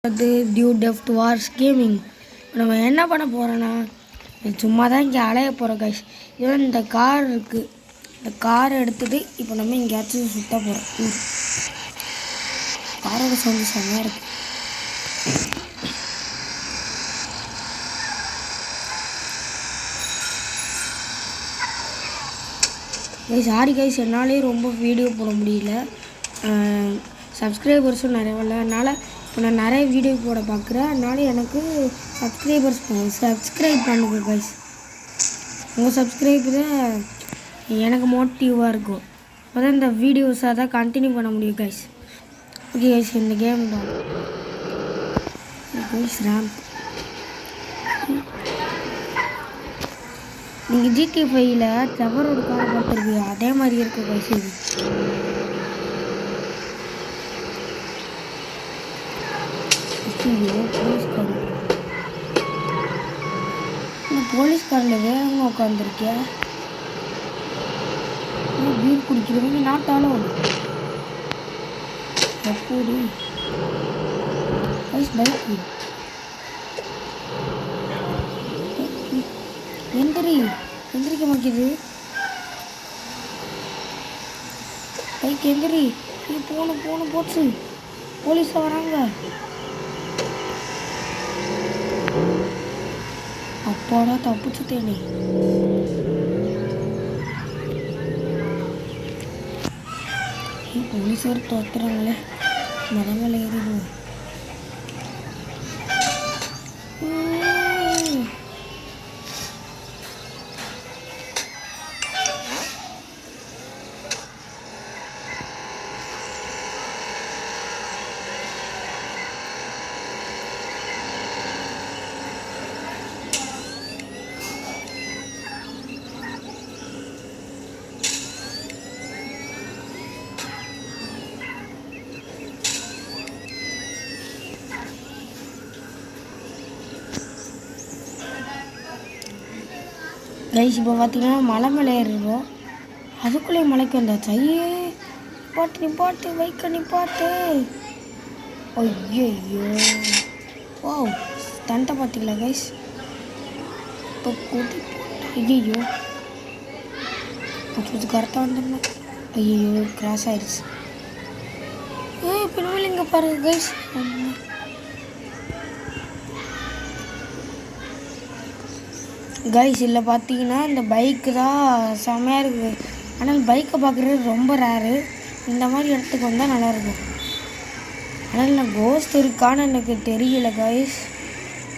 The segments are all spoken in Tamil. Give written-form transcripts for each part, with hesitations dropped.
அது டியூ டெஃப்ட் வார்ஸ் கேமிங். நம்ம என்ன பண்ண போகிறோன்னா சும்மா தான் இங்கே அலைய போகிறோம் கைஸ். இதுவும் இந்த கார் இருக்குது, இந்த காரை எடுத்துகிட்டு இப்போ நம்ம எங்கேயாச்சும் சுற்ற போகிறோம். காரோட சவுண்டு செம்மையாக இருக்குது. கைஸ் சாரி கைஸ், என்னாலே ரொம்ப வீடியோ போட முடியல, சப்ஸ்கிரைபர்ஸும் நிறைய இல்லை. அதனால் இப்போ நான் நிறைய வீடியோ போட பார்க்குறேன். அதனால் எனக்கு சப்ஸ்கிரைப் பண்ணுங்க கைஸ். உங்கள் சப்ஸ்கிரைப் தான் எனக்கு மோட்டிவாக இருக்கும். அப்போ தான் இந்த வீடியோஸை தான் கண்டினியூ பண்ண முடியும் கைஸ். ஓகே கைஸ், இந்த கேம் தான் கைஸ் ரேம்ப். நீங்கள் ஜிடி 5ல் செவரோட காரை பார்த்துருக்கு, அதே மாதிரி இருக்குது கைஸ். இது போலீஸ்கார், இந்த போலீஸ்காரில் வேறவங்க உட்காந்துருக்கியா? பீர் குடிக்கிறவங்க நாட்டாலும் எப்படி பைக் எந்திரிக்க மாட்டேது பைக். எந்திரி போன போச்சு, போலீஸ் வராங்க. அப்பாடா தப்பிச்சுட்டேனே. போலீஸ் ஒரு தோத்துறாங்களே, மரங்கள் ஏறிடுவோம். கைஸ் இப்போ பார்த்தீங்கன்னா மலை மேலே ஏறிடுவோம். அதுக்குள்ளே மலைக்கு வந்தாச்சு. ஐயே நிப்பாட்டு பைக்கை நிப்பாட்டு. ஐயோ ஓ தண்டை பார்த்தீங்களா கைஸ்? இப்போ கூட்டி ஐயோ கொஞ்சம் கரெக்டாக வந்துடணும். ஐயோ கிராஸ் ஆயிடுச்சு. பின்னாடி இங்கே பாருங்க கைஸ். கைஸ் இல்லை பார்த்தீங்கன்னா இந்த பைக்கு தான் செம்மையாக இருக்குது. ஆனால் பைக்கை பார்க்குறது ரொம்ப ரேரு. இந்த மாதிரி இடத்துக்கு வந்தால் நல்லாயிருக்கும். ஆனால் நான் கோஸ்ட் இருக்கான்னு எனக்கு தெரியல கைஸ்.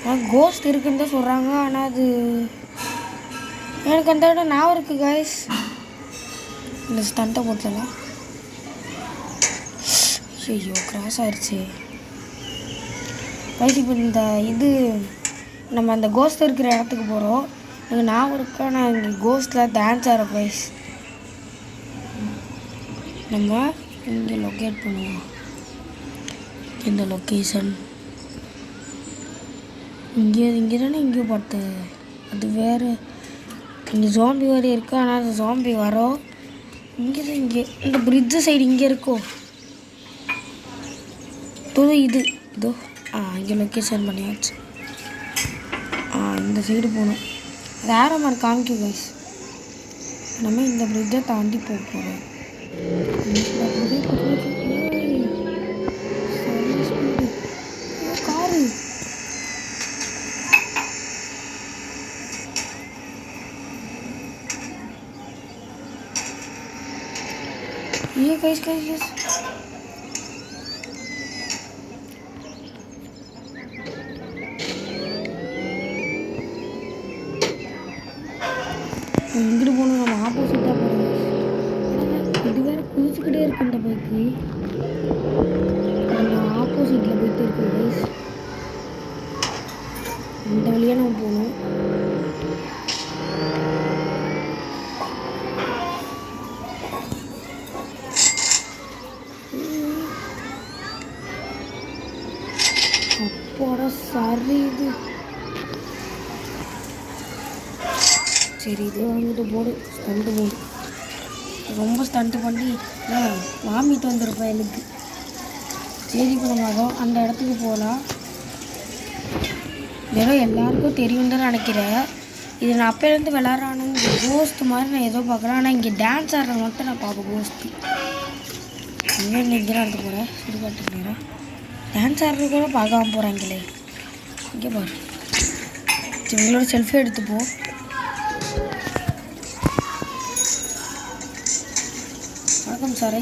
ஆனால் கோஸ்ட் இருக்குன்னு தான் சொல்கிறாங்க. ஆனால் அது எனக்கு அந்த இடம் ஞாபகம் இருக்குது கைஸ். இந்த ஸ்டண்ட்டை போட்டலாம். ஐயோ கிராஸ் ஆயிடுச்சு கைஸ். இப்போ இந்த இது நம்ம அந்த கோஸ்ட் இருக்கிற இடத்துக்கு போகிறோம். எனக்கு ஞாபகம் இருக்கா, நான் இங்கே கோஸ்ட்டில் டான்ஸ் ஆடுற கைஸ். நம்ம இங்கே லொக்கேட் பண்ணுவோம். இந்த லொக்கேஷன் இங்கே தானே இங்கேயும் பார்த்து அது வேறு. இங்கே ஜாம்பி வேறு இருக்குது. ஆனால் அது ஜாம்பி வரோம் இங்கே தான். இங்கே இந்த பிரிட்ஜு சைடு இங்கே இருக்கோ இதோ இங்கே லொக்கேஷன் பண்ணியாச்சு. இந்த சைடு போகணும். அது ஆரோ மாதிரி காமிக்கும் கைஸ். நம்ம இந்த பிரிட்ஜை தாண்டி போக போகிறோம். காரு கைஸ் இங்கிட்டு போகணும். நம்ம ஆப்போசிட்டாக போகிறோம். இது வேறு குதிச்சுக்கிட்டே இருக்கு இந்த பைக்கு. நம்ம ஆப்போசிட்டில் போயிட்டு இருக்கு கைஸ். இந்த வழியாக நம்ம போகணும். அப்பாடா சரி இது. சரி இதே வாங்கிட்டு போடு, ஸ்டண்ட்டு போடு. ரொம்ப ஸ்டண்ட்டு பண்ணி வாமிட்டு வந்துருப்பேன் எனக்கு. சரி இப்போ நம்ம அந்த இடத்துக்கு போகலாம். ஏதோ எல்லாருக்கும் தெரியும் தான் நினைக்கிறேன். இது நான் அப்போலேருந்து விளாட்றானு கோஸ்ட் மாதிரி நான் ஏதோ பார்க்குறேன். ஆனால் இங்கே டான்ஸ் ஆடுறது மட்டும் நான் பார்ப்பேன் கோஸ்ட்டு. இங்கே இங்கே தான் எடுத்து போகிறேன் சுடுகாட்டு நேரம். டான்ஸ் ஆடுறது கூட பார்க்காம போகிறாங்களே. இங்கே பாரு, இவங்களோட செல்ஃபி எடுத்துப்போம். வணக்கம் சாரை.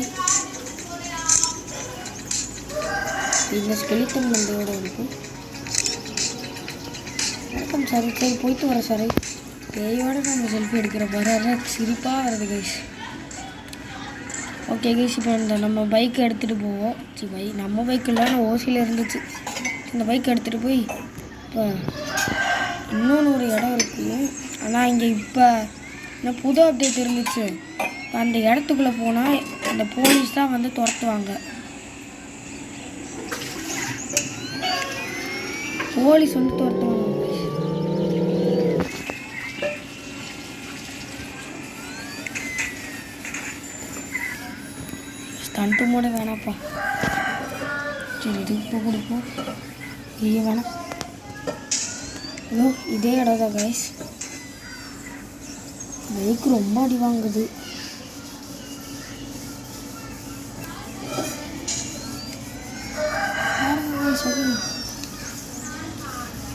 இந்த ஸ்கெலிட்டன் மண்டையோட இருக்கும். வணக்கம் சாரி. சரி போயிட்டு வர சாரை. பேயோட நம்ம செல்ஃபி எடுக்கிற பாரு, சிரிப்பாக வருது கைஸ். ஓகே கைஸ், இப்போ இந்த நம்ம பைக்கை எடுத்துகிட்டு போவோம். சரி நம்ம பைக்கில் ஓசியில் இருந்துச்சு. இந்த பைக்கை எடுத்துகிட்டு போய் இப்போ இன்னொன்று ஒரு இடம் இருக்குது. ஆனால் இங்கே இப்போ இன்னும் புது அப்டேட் இருந்துச்சு. அந்த இடத்துக்குள்ளே போனால் அந்த போலீஸ் தான் வந்து துரத்துவாங்க. போலீஸ் வந்து துரத்துவாங்க. ஸ்டண்ட்டு மூட வேணாப்பா. சரி இது இப்போ கொடுப்போம். இது வேணாம். இதே இடம் தான் கைஸ். பைக் ரொம்ப அடி வாங்குது.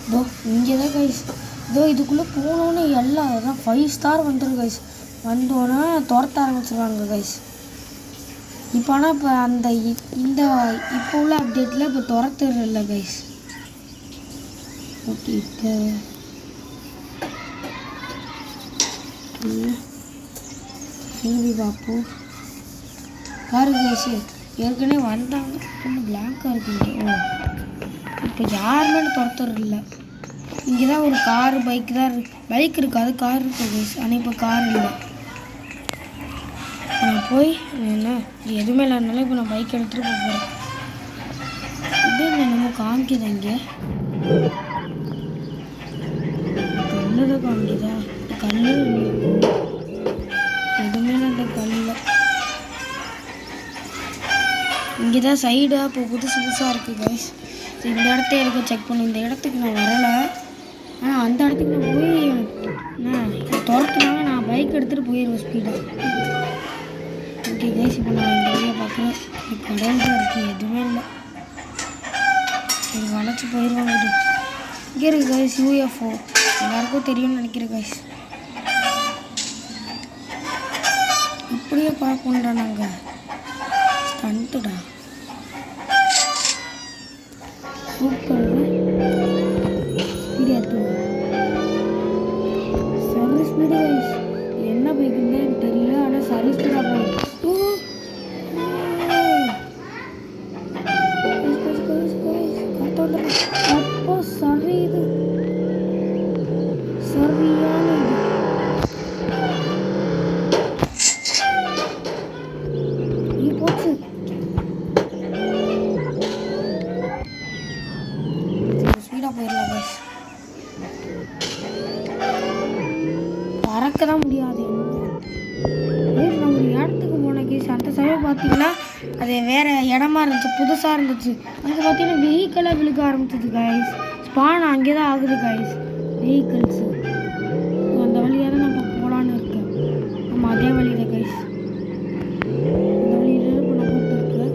இதோ இங்கே தான் கைஸ். இதோ இதுக்குள்ளே போனோன்னு எல்லாம் அதான் 5 ஸ்டார் வந்துடும் கைஸ். வந்தோன்னே துரத்த ஆரம்பிச்சிருவாங்க கைஸ். இப்போ ஆனால் இப்போ அந்த இந்த இப்போ உள்ள அப்டேட்டில் இப்போ துரத்துறதில்ல கைஸ். ஓகே இப்போ திரும்பி பார்ப்போம். பாருங்க கைஸ், ஏற்கனவே வந்தாங்க. ரொம்ப பிளாங்காக இருக்குங்க. ஓ இப்போ யாருமே துரத்துறதில்ல. இங்கே தான் ஒரு காரு பைக் தான் இருக்கு. பைக் இருக்காது, கார் இருக்குது கைஸ். ஆனால் இப்போ கார் இல்லை. நான் போய் என்ன எதுவுமே இல்லைனாலும் இப்போ நான் பைக் எடுத்துகிட்டு போகிறேன். இது என்னமோ காமிக்குது. இங்கே கல்லு தான் காமிக்குதா? கல்லு எதுவுமே அந்த கல்லில் இங்கே தான் சைடாக இப்போ புதுசாக இருக்குது கைஸ். இந்த இடத்த எனக்கு செக் பண்ணி இந்த இடத்துக்கு நான் வரலை. ஆனால் அந்த இடத்துக்கு நான் போய் நான் துரத்துனாங்க. நான் பைக் எடுத்துகிட்டு போயிடுவேன் ஸ்பீடாக. ஓகே கைஸ், இப்போ நான் இந்த ஏரியா பார்க்குறேன். கடல் தான் இருக்குது, எதுவுமே இல்லை. எனக்கு வளைச்சி போயிடுவாங்க. இங்கே இருக்குது கைஸ் UFO. எல்லாருக்கும் தெரியும்னு நினைக்கிறேன் கைஸ். இப்படியே பார்க்கணுடா நாங்கள். ஸ்டண்ட்டுடா சூப்பர். ஸ்பீடு ஏற்றுவோம். சரி ஸ்பீடு கைஸ். என்ன பைக்குன்னு எனக்கு தெரியல, ஆனால் சரி ஸ்பீடாக போகும். அப்போ சரி இது சரியான இது போச்சு. ஸ்பீடாக போயிடலாம் கைஸ். பறக்க தான் முடியாது. நம்ம ஒரு இடத்துக்கு போன கேஸ் அந்த சமயம் பார்த்தீங்கன்னா அது வேறு இடமா இருந்துச்சு, புதுசாக இருந்துச்சு. அங்கே பார்த்தீங்கன்னா வெஹிக்கலாக விழுக்க ஆரம்பிச்சிது கைஸ். ஸ்பான் அங்கே தான் ஆகுது கைஸ் வெஹிக்கிள்ஸு. அந்த வழியாக தான் நம்ம போகலான்னு இருக்கேன். நம்ம அதே வழியில் கைஸ். அந்த வழியில் இப்போ நான் கூப்பிட்டுருக்கேன்.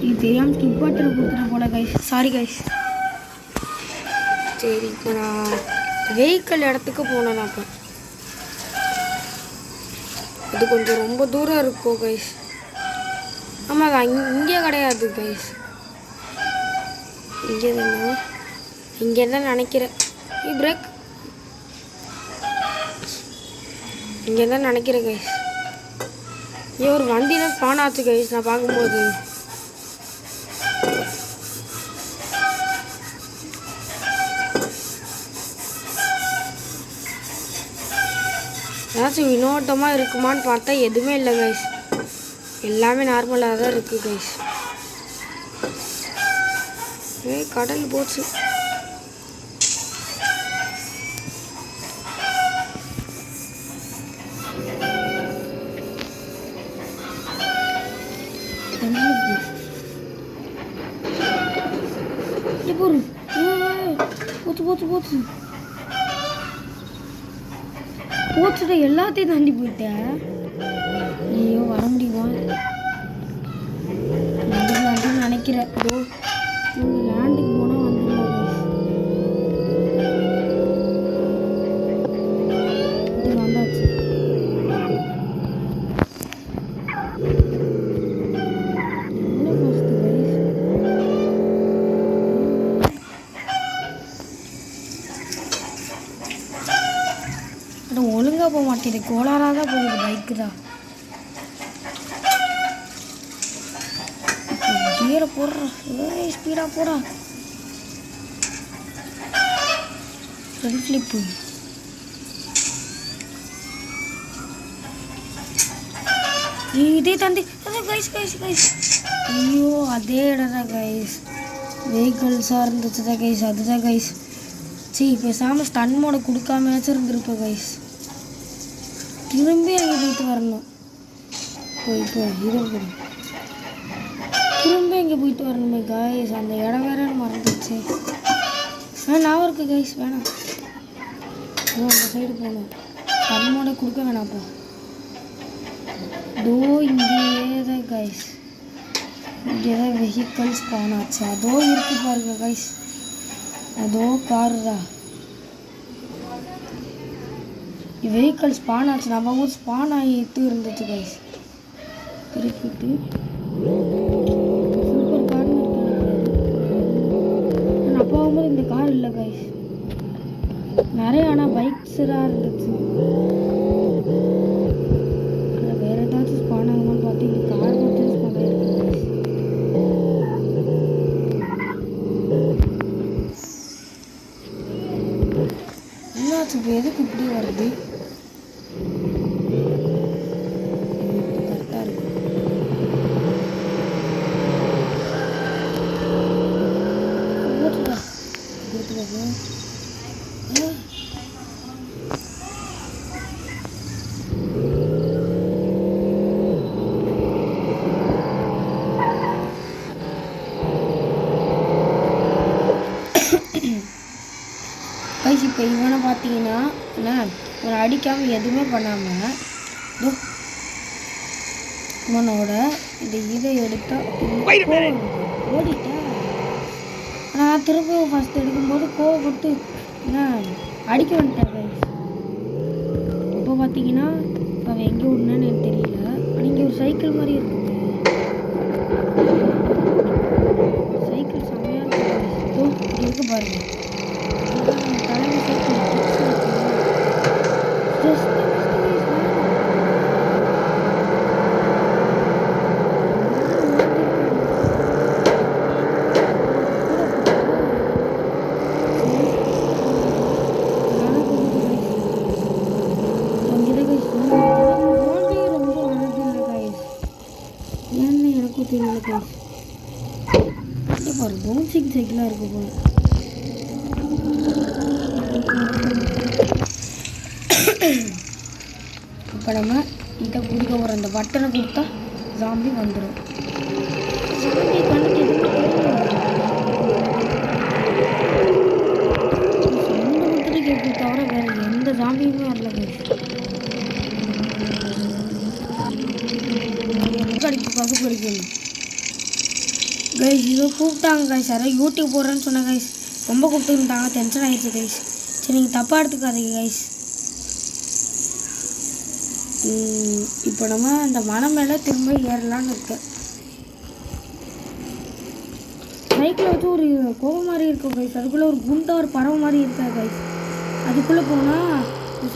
இது தெரியாமல் ஸ்கிப் பட்டன் கொடுத்துட்டு போல கைஸ். Sorry guys. சரி இப்போ நான் வெஹிக்கிள் இடத்துக்கு போனேன். அப்போ அது கொஞ்சம் ரொம்ப தூரம் இருக்கும் கைஸ். ஆமாங்க, இங்கே கிடையாது கைஸ். இங்கே தான் நினைக்கிறேன். பிரேக் இங்கே தான் நினைக்கிறேன் கைஸ். இங்கே ஒரு வண்டி தான் ஸ்பான் ஆச்சு கைஸ். நான் பார்க்கும்போது ஏதாச்சும் வினோதமாக இருக்குமான்னு பார்த்தா எதுவுமே இல்லை கைஸ். எல்லாமே நார்மலாக தான் இருக்குது கைஸ். கடல் போச்சு. போரு போச்சு போச்சு போச்சு போச்சுட்ட எல்லாத்தையும் தாண்டி போயிட்டேன். ஐயோ வர முடியுமா நினைக்கிறேன். லேண்டுக்கு போனால் வந்துடலாம். வந்தாச்சு. ஒழுங்காக போக மாட்டேங்குது, கோளாறாக தான் போகுது பைக்கு தான். கீரை போடுறா, ஸ்பீடாக போடா. ஃப்ரண்ட் ஃப்ளிப்பு இதே தாண்டி கைஸ் கைஸ் கைஸ். ஐயோ அதே இடம் தான் கைஸ், வெஹிக்கிள்ஸாக இருந்துச்சு தான் கைஸ். அதுதான் கைஸ். சரி பேசாமல் ஸ்டன் மோட கொடுக்காமச்சும் இருந்திருப்பேன் கைஸ். திரும்பி அங்கே போயிட்டு வரணும். திரும்பி இங்கே போயிட்டு வரணுமே கைஸ். அந்த இடம் வேற மறந்துச்சு. நான் இருக்கு கைஸ், வேணாம். அந்த சைடு போகணும். ஸ்டன் மோட கொடுக்க வேணாம்ப்பா. இங்கேயே தான் கைஸ், இங்கே தான் வெஹிக்கல்ஸ் காணாச்சு. அதோ இருக்கு பாருங்க கைஸ், அதோ காரு தான். வெஹிக்கல் ஸ்பான் ஆச்சு. நம்ம ஊர் ஸ்பான் ஆகிட்டு இருந்துச்சு கைஸ். திருப்பிட்டு சூப்பர் கார்னு இருக்கு. அப்போ ஆகும்போது இந்த கார் இல்லை கைஸ், நிறைய ஆனால் பைக்ஸாக இருந்துச்சு. அதில் வேறு ஏதாச்சும் ஸ்பான் ஆகுமான்னு பார்த்து இந்த கார் மட்டும் ஸ்பான் ஆகிருக்கு கைஸ். என்னாச்சு இப்போ, எதுக்கு இப்படி வருது? கரெக்டாக இருக்கு. கைஸ் இப்போ இவனை பார்த்தீங்கன்னா என்ன, இவனை அடிக்காமல் எதுவுமே பண்ணாமல் இவனோட இந்த இதை எடுத்தால் ஓடிட்டேன். நான் திரும்ப ஃபஸ்ட் எடுக்கும்போது கோவப்பட்டு என்ன அடிக்க வந்துட்டேன் கைஸ். இப்போ பார்த்தீங்கன்னா அவன் எங்கே விடணுன்னு எனக்கு தெரியல. ஆனால் இங்கே ஒரு சைக்கிள் மாதிரி இருக்குது. சைக்கிள் செம்மையாக இருக்குது. இருக்கு பாருங்க, தலைமை சைக்கிள் தெரியல கைஸ். பாரு பவுன்சிங் சைக்கிளாக இருக்கு போல. இப்போ நம்ம இதை கொடுக்க போகிற அந்த பட்டனை கொடுத்தா ஜாம்பி வந்துடும். ஜாம்பி கண்ணுக்கு எதுவுமே மட்டும் கேட்கு தவிர வேறு எந்த ஜாம்பியுமே வரல கைஸ். கடிக்கு பசு கடிக்கணும் கைஸ். இதோ கூப்பிட்டாங்க கைஸ், யாராவது யூடியூப் போடுறேன்னு சொன்னேன் கைஸ். ரொம்ப கூப்பிட்டுருந்தாங்க, டென்ஷன் ஆகிடுச்சு கைஸ். சரி நீங்கள் தப்பாக எடுத்துக்காதீங்க கைஸ். இப்போ நம்ம அந்த மலை மேலே திரும்ப ஏறலான்னு இருக்கேன். சைக்கிளை வச்சு ஒரு கோவம் மாதிரி இருக்கும் கைஸ். அதுக்குள்ளே ஒரு குண்டா ஒரு பறவை மாதிரி இருக்கா கைஸ். அதுக்குள்ளே போனால்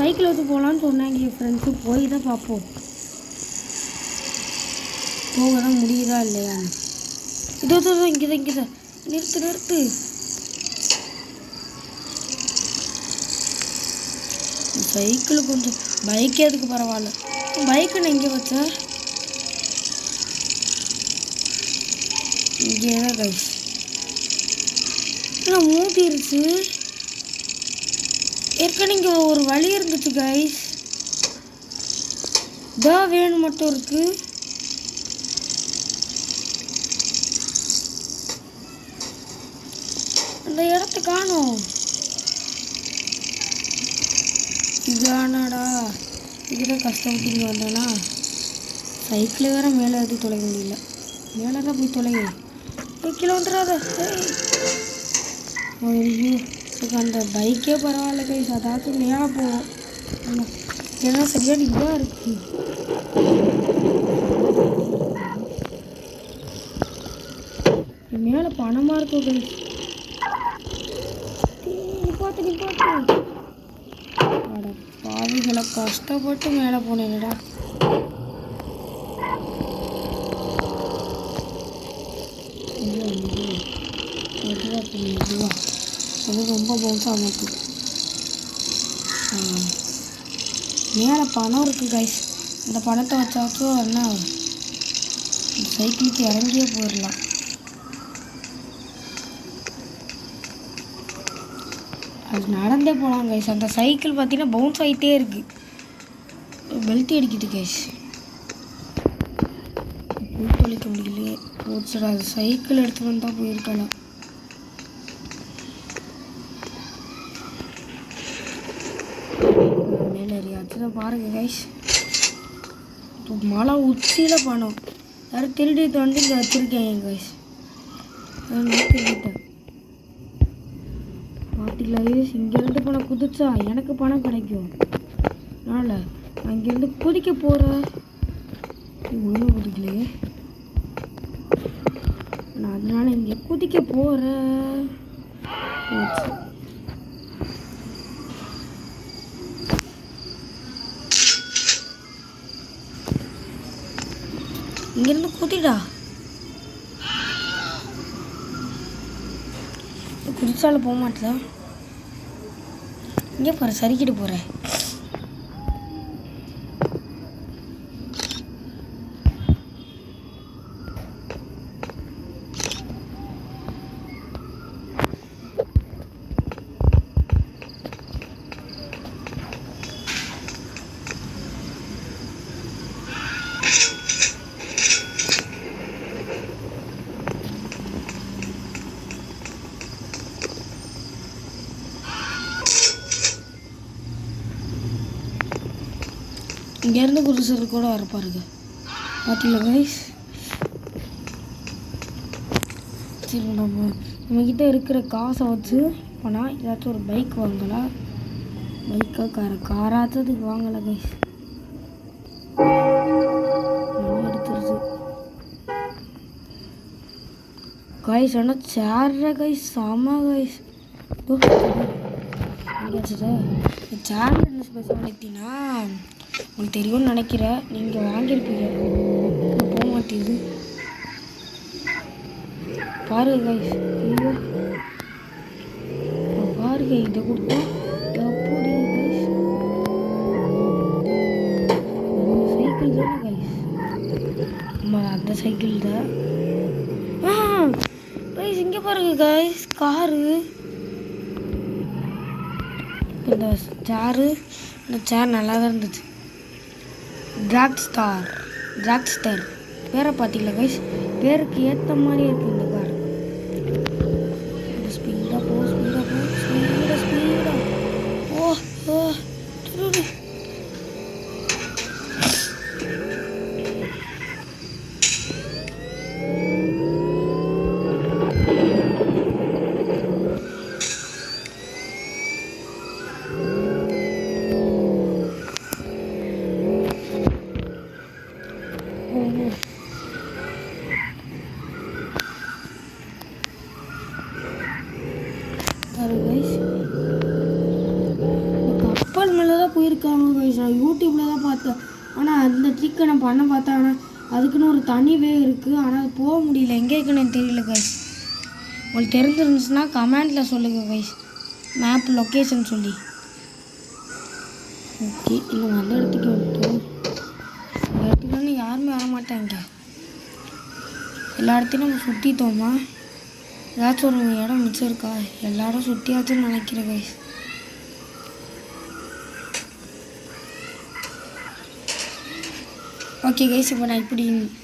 சைக்கிளை வச்சு போகலான்னு சொன்னாங்க என் ஃப்ரெண்ட்ஸு. போய் தான் பார்ப்போம் போக தான் முடியுதா இல்லையா. இதோ இங்கே தான் நிறுத்து. சைக்கிள் கொஞ்சம் பைக்கே அதுக்கு பரவாயில்ல. பைக்கை நான் இங்கே வச்சேன், இங்கே தான் கைஸ். ஆனால் மூட்டிருச்சு. ஏற்கனவே இங்கே ஒரு வழி இருந்துச்சு கைஸ். தான் வேணும் மட்டும் இருக்குது. அந்த இடத்த காணோம். இதானடா, இதுதான் கஷ்டப்பட்டு இங்கே வந்தேன்னா. சைக்கிள் வேறு மேலே ஏற்றி தொலைக்க முடியல. மேலே தான் போய் தொலைங்க. கீழே வந்துடாத. ஐயோ, அந்த பைக்கே பரவாயில்ல கைஸ். அதாச்சும் மேலே போவோம். ஏன்னா சரியான இதாக இருக்கு. மேலே பணமாக இருக்கும் கைஸ். நிப்பாட்டு. அட பாவிகளை, கஷ்டப்பட்டு மேலே போனேன்டா. மெதுவா அது ரொம்ப பவுன்ஸாக மாட்டு. மேலே பணம் இருக்குது கைஸ். இந்த பணத்தை வச்சாச்சும் என்ன சைக்கிளுக்கு இறங்கியே போயிடலாம். அது நடந்தே போகலாம் கைஸ். அந்த சைக்கிள் பார்த்தீங்கன்னா பவுன்ஸ் ஆகிட்டே இருக்குது. பெல்ட் அடிக்குது கைஸ். தொலைக்க முடியலையே. போச்சுடா, அது சைக்கிள் எடுத்துகிட்டு வந்தால் போயிருக்கலாம். மேலே ஏறியாச்சும் பாருங்க கைஸ். மலை உச்சியில் பணம் யாரும் திருடிட்டு வந்து இங்கே வச்சுருக்கேன் கைஸ். திருடிட்டேன் மாட்டிக்கல கைஸ். இங்கேருந்து பணம் குதிச்சா எனக்கு பணம் கிடைக்கும். அதனால் நான் இங்கேருந்து குதிக்க போகிறேன். ஒன்றும் குதிக்கலையே. நான் அதனால் இங்கே குதிக்க போகிறேன். இங்கேருந்து குதிடா. குதிச்சாலும் போக மாட்டேன். இங்கே போகிற சரிக்கிட்டு போகிறேன். இங்கேருந்து குதிச்சது கூட வரப்பாருங்க. பார்த்தீங்களா கைஸ்? சரி, நம்மக்கிட்ட இருக்கிற காசை வச்சு போனால் ஏதாச்சும் ஒரு பைக் வாங்கலாம். பைக்காக காராச்சதுக்கு வாங்கலை கைஸ். எடுத்துருச்சு கைஸ். ஆனால் சேர்ற கைஸ் செம கைஸ். சேரில் என்ன ஸ்பெஷாலிட்டினா உங்களுக்கு தெரியும்னு நினைக்கிறேன். நீங்கள் வாங்கியிருப்பீங்க, போக மாட்டேங்குது பாருங்க கைஸ். ஐயோ பாருங்க, இதை கொடுத்தா எப்படி கைஸ். சைக்கிள் தானே கைஸ். அந்த சைக்கிள் தான் கைஸ். இங்கே பாருங்க கைஸ், காரு. இந்த சேர் நல்லா தான் இருந்துச்சு. டிராக்ஸ்டர் பேரை பார்த்தீங்களா கைஸ்? பேருக்கு ஏற்ற மாதிரி இருக்குது இந்த கார். ஸ்பீடாக போ. கப்பல் மேலே தான் போயிருக்காங்க கைஸ். நான் யூடியூப்பில் தான் பார்த்தேன். ஆனால் அந்த ட்ரிக்கை நான் பண்ண பார்த்தேன். ஆனால் அதுக்குன்னு ஒரு தனி வே இருக்குது. ஆனால் அது போக முடியல. எங்கே இருக்குன்னு எனக்கு தெரியல கைஸ். உங்களுக்கு தெரிஞ்சிருந்துச்சுன்னா கமெண்டில் சொல்லுங்கள் கைஸ், மேப் லொக்கேஷன் சொல்லி. ஓகே, இல்லை நல்ல இடத்துக்கு வந்துட்டோம். அந்த இடத்துக்கு வந்து யாருமே வர மாட்டாங்க. எல்லா இடத்தையும் நம்ம சுற்றிட்டோமா? ஏதாச்சும் ஒரு இடம் மிச்சம் இருக்கா? எல்லாரும் சுற்றியாச்சுன்னு நினைக்கிறேன் கைஸ். ஓகே கைஸ், இப்போ நான் இப்படி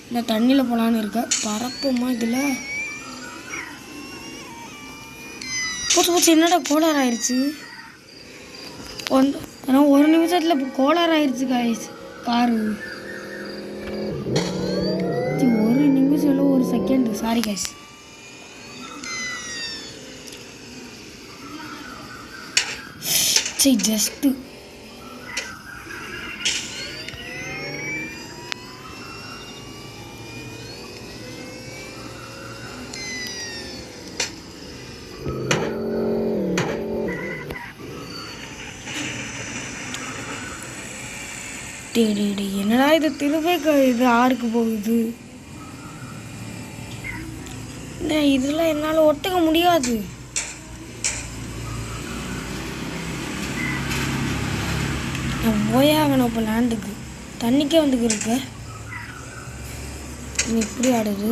இந்த தண்ணியில் போகலான்னு இருக்கேன். பறப்போமா இதில்? போச்சு போச்சு, என்னடா கோளாறு ஆயிடுச்சு. ஆனால் 1 நிமிஷத்தில் கோளாறு ஆயிடுச்சு காய்ஸ் காரு. 1 நிமிஷம் இல்லை 1 செகண்ட், சாரி காய்ஸ். சரி ஜஸ்ட்டு என்னடா இது திரும்ப இது ஆறுக்கு போகுது. இதெல்லாம் என்னால் ஒத்துக்க முடியாது. நான் போயே ஆகணும் இப்போ லேண்டுக்கு. தண்ணிக்கே வந்துக்கு இருக்க இப்படி ஆடுது.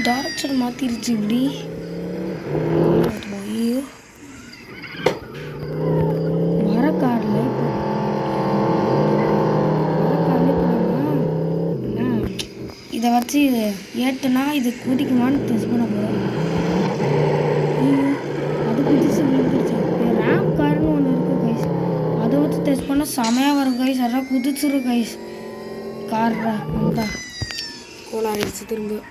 டைரக்ஷன் மாற்றிருச்சு இப்படி. ஐயோ வர காரில் இதை வச்சு ஏட்டுனா இது குதிக்குமான்னு டெஸ்ட் பண்ண போகிறோம். அது குதிச்சு விழுந்துருச்சு. ரேம் கார்னு ஒன்று இருக்குது கைஸ், அதை வச்சு டெஸ்ட் பண்ணால் செமையாக வரும் கைஸ். அதான் குதிச்சிரும் கைஸ் கார்ரா. அந்த கோளாறிடுச்சு திரும்ப.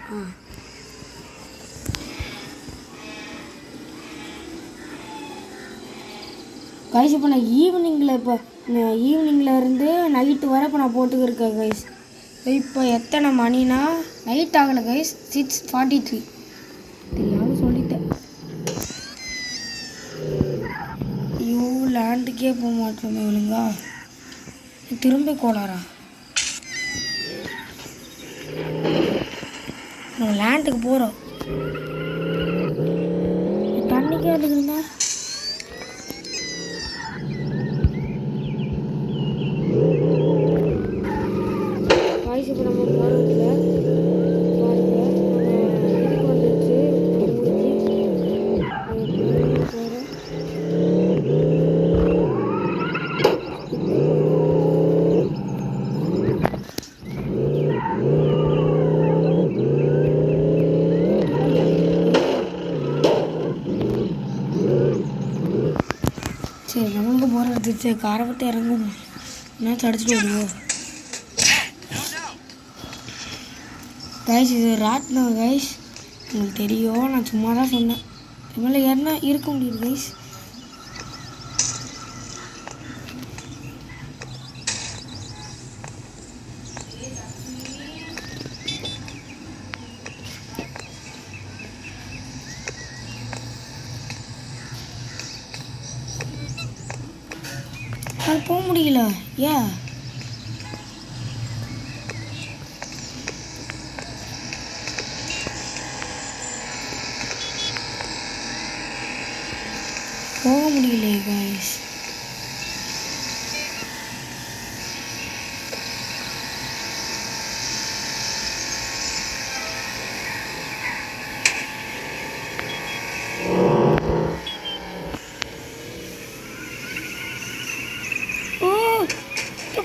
கைஸ் இப்போ நான் ஈவினிங்கில் இருந்து நைட்டு வரை இப்போ நான் போட்டுக்கிருக்கேன் கைஸ். இப்போ எத்தனை மணினா நைட் ஆகலை கைஸ், 6:43. தெரியாமல் சொல்லிட்டேன். ஐயோ லேண்டுக்கே போக மாட்டோமே ஒழுங்கா. திரும்ப கோளாரா? நம்ம லேண்டுக்கு போகிறோம். தண்ணிக்கே வந்துக்கிறீங்க. இப்போ நம்ம போகிறதுல பாருங்க இதுக்கு வந்துச்சு. சரி நம்மளுக்கு போகிற எடுத்துச்சு. காரை விட்டு இறங்கும் என்ன தடிச்சிட்டு வருவோம் கைஸ். இது ராட்னம் கைஸ், உங்களுக்கு தெரியும். நான் சும்மா தான் சொன்னேன். இது மேலே ஏறினா இருக்க முடியுது கைஸ். அது போக முடியல. ஏன் போக முடியலையே கைஸ்?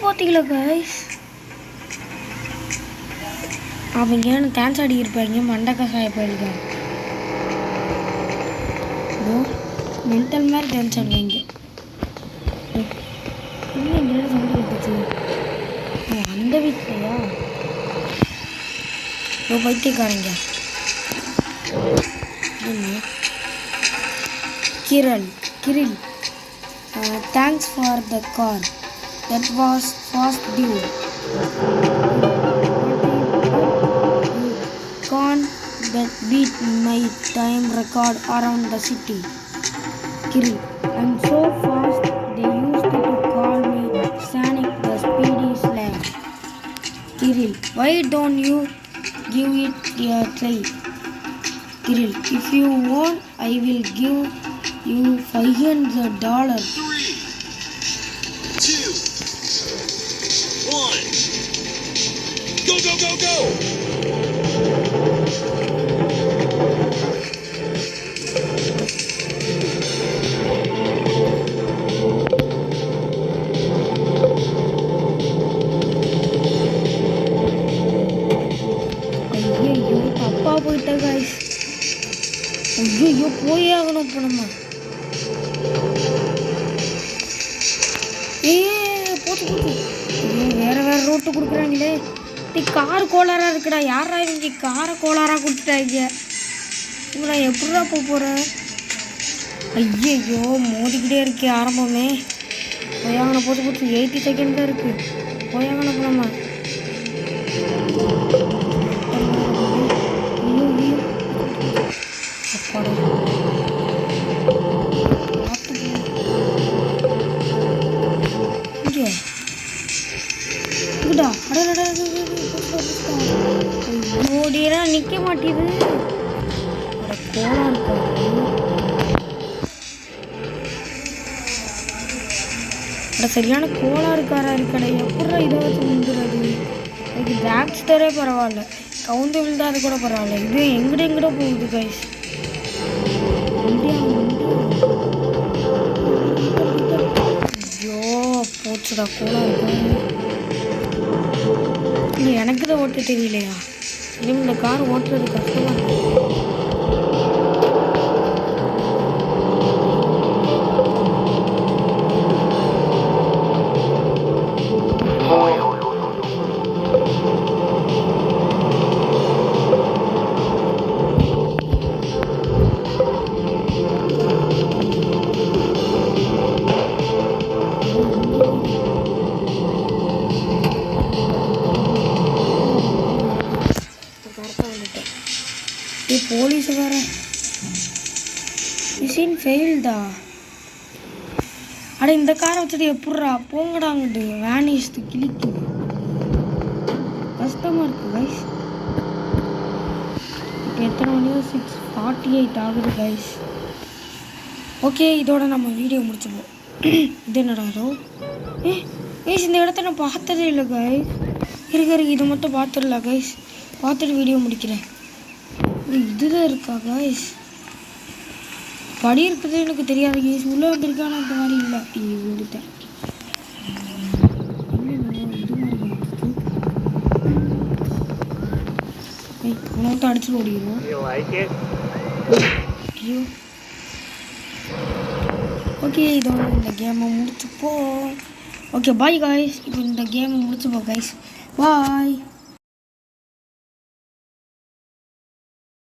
பார்த்தீங்களா கைஸ்? அவங்க ஏன்னு டான்ஸ் ஆடி இருப்பாங்க. மண்டக்கா சாய போயிருக்காங்க. மென்டல் மாதிரி டான்ஸ் ஆடுவாங்க. இன்னும் எங்கே சவுண்ட் கொடுத்துச்சு? அந்த வீட்லையா? பைத்தியக்காரங்க. கிரில் thanks for the car. That was fast dude. You can't beat my time record around the city. Kirill, I'm so fast they used to call me Sonic the Speedy Slave. Kirill, why don't you give it a try? Kirill, if you want, I will give you $500. 3, 2, 1. Go, go, go, go! ஆகணும் இப்போ நம்ம. போட்டு போட்டு வேறு வேறு ரோட்டு கொடுக்குறாங்களே. கார் கோளாராக இருக்குடா. யாரா இவங்க காரை கோளாராக கொடுத்துட்டாங்க. இவங்கள எப்படிடா போகிறேன்? ஐயோ மோதிக்கிட்டே இருக்கே ஆரம்பமே. போயாங்கண்ணா போட்டு போட்டு 80 செகண்ட் தான் இருக்குது. போயாங்கண்ணா போலாமா? அப்பாடா இங்கே இங்கடா அடடா ஓடினா நிற்க மாட்டேது. கோலா இருக்கும். சரியான கோலா இருக்காரா இருக்கடா. எப்படா இதை வச்சு முந்துறது? அதுக்கு டிராக்ஸ்டரே பரவாயில்ல, கவுந்து விழுந்தாது கூட பரவாயில்ல. இது எங்கிட்ட போகுது கைஸ். ஐயோ போச்சுடா கோலா இருக்கும். இல்லை எனக்கு தான் ஓட்ட தெரியலையா? இனிமேல் இந்த கார் ஓட்டுறது கஷ்டமாக இருக்கு. போலீஸ் வேற மிஷின் ஃபெயில்டா. அட இந்த காரை வச்சுட்டு எப்பட்றா போங்கடாங்கிட்டு வேனிஸ்து கிளிக்கு கஷ்டமாக இருக்குது கைஸ். இப்போ எத்தனை மணியோ 6:48 ஆகுது கைஸ். ஓகே இதோட நம்ம வீடியோ முடிச்சுப்போம். இது என்னடா கைஸ் இந்த இடத்த நான் பார்த்ததே இல்லை கைஸ். இருக்கு இது மட்டும் பார்த்துடலாம் கைஸ். பார்த்துட்டு வீடியோ முடிக்கிறேன். இதுதான் இருக்கா கைஸ்? படி இருக்குது எனக்கு தெரியாது கைஸ். உள்ளே வந்திருக்கான அந்த மாதிரி இல்லை. வந்துட்டேன். உனக்கு அடிச்சுட்டு ஓடிடுவோம். ஐயோ ஓகே இதோட இந்த கேமை முடிச்சுப்போம். Okay bye guys. இப்போ இந்த கேமை முடிச்சுப்போம் கைஸ். பாய்.